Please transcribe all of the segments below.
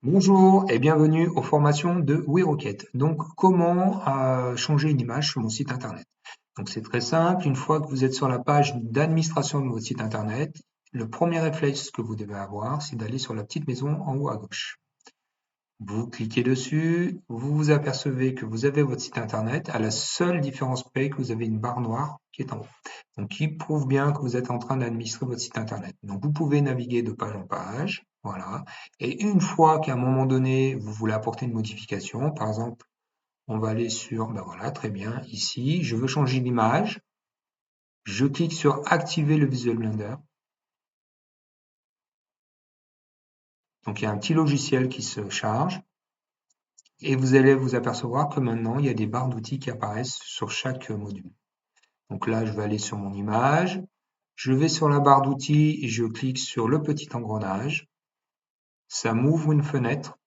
Bonjour et bienvenue aux formations de WeRocket. Donc, comment changer une image sur mon site internet? Donc, c'est très simple. Une fois que vous êtes sur la page d'administration de votre site internet, le premier réflexe que vous devez avoir, c'est d'aller sur la petite maison en haut à gauche. Vous cliquez dessus, vous vous apercevez que vous avez votre site internet, à la seule différence près que vous avez une barre noire qui est en haut. Donc, qui prouve bien que vous êtes en train d'administrer votre site internet. Donc, vous pouvez naviguer de page en page, voilà. Et une fois qu'à un moment donné, vous voulez apporter une modification, par exemple, on va aller sur, ben voilà, très bien, ici, je veux changer l'image. Je clique sur activer le Visual Blender. Donc, il y a un petit logiciel qui se charge. Et vous allez vous apercevoir que maintenant, il y a des barres d'outils qui apparaissent sur chaque module. Donc là, je vais aller sur mon image, je vais sur la barre d'outils et je clique sur le petit engrenage. Ça m'ouvre une fenêtre,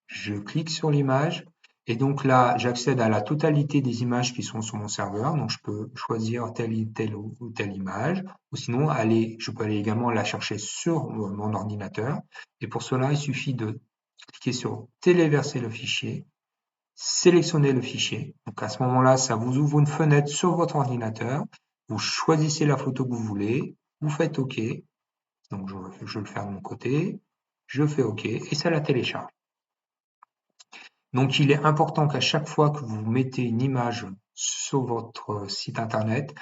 je clique sur l'image et donc là, j'accède à la totalité des images qui sont sur mon serveur. Donc je peux choisir telle ou telle image ou sinon je peux aller également la chercher sur mon ordinateur. Et pour cela, il suffit de cliquer sur téléverser le fichier. Sélectionnez le fichier. Donc à ce moment-là, ça vous ouvre une fenêtre sur votre ordinateur. Vous choisissez la photo que vous voulez, vous faites OK. Donc je vais le faire de mon côté. Je fais OK et ça la télécharge. Donc il est important qu'à chaque fois que vous mettez une image sur votre site internet,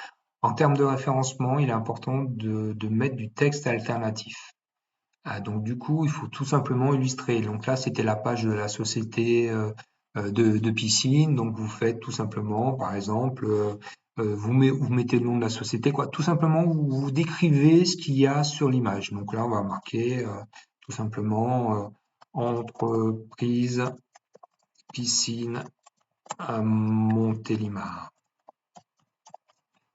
en termes de référencement, il est important de mettre du texte alternatif. Donc du coup, il faut tout simplement illustrer. Donc là, c'était la page de la société de piscine. Donc vous faites tout simplement, par exemple, vous mettez le nom de la société, quoi. Tout simplement, vous décrivez ce qu'il y a sur l'image. Donc là, on va marquer tout simplement entreprise piscine à Montélimar.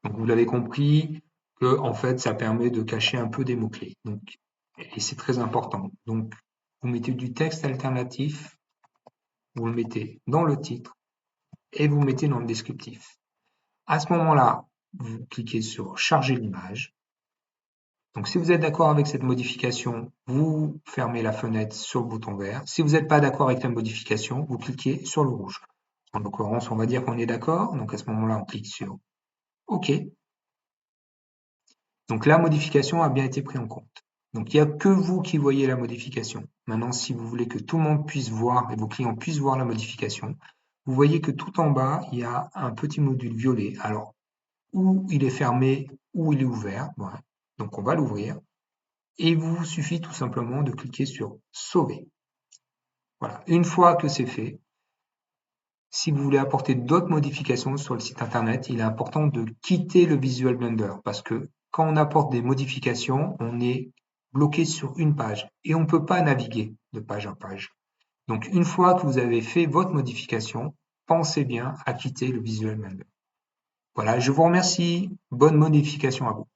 Donc vous l'avez compris que en fait, ça permet de cacher un peu des mots-clés. Donc et c'est très important. Donc, vous mettez du texte alternatif, vous le mettez dans le titre et vous mettez dans le descriptif. À ce moment-là, vous cliquez sur charger l'image. Donc, si vous êtes d'accord avec cette modification, vous fermez la fenêtre sur le bouton vert. Si vous n'êtes pas d'accord avec la modification, vous cliquez sur le rouge. En l'occurrence, on va dire qu'on est d'accord. Donc, à ce moment-là, on clique sur OK. Donc, la modification a bien été prise en compte. Donc, il n'y a que vous qui voyez la modification. Maintenant, si vous voulez que tout le monde puisse voir et vos clients puissent voir la modification, vous voyez que tout en bas, il y a un petit module violet. Alors, ou il est fermé ou il est ouvert. Voilà. Donc, on va l'ouvrir. Et il vous suffit tout simplement de cliquer sur sauver. Voilà. Une fois que c'est fait, si vous voulez apporter d'autres modifications sur le site internet, il est important de quitter le Visual Blender parce que quand on apporte des modifications, on est bloqué sur une page et on ne peut pas naviguer de page en page. Donc, une fois que vous avez fait votre modification, pensez bien à quitter le Visual Blender. Voilà, je vous remercie. Bonne modification à vous.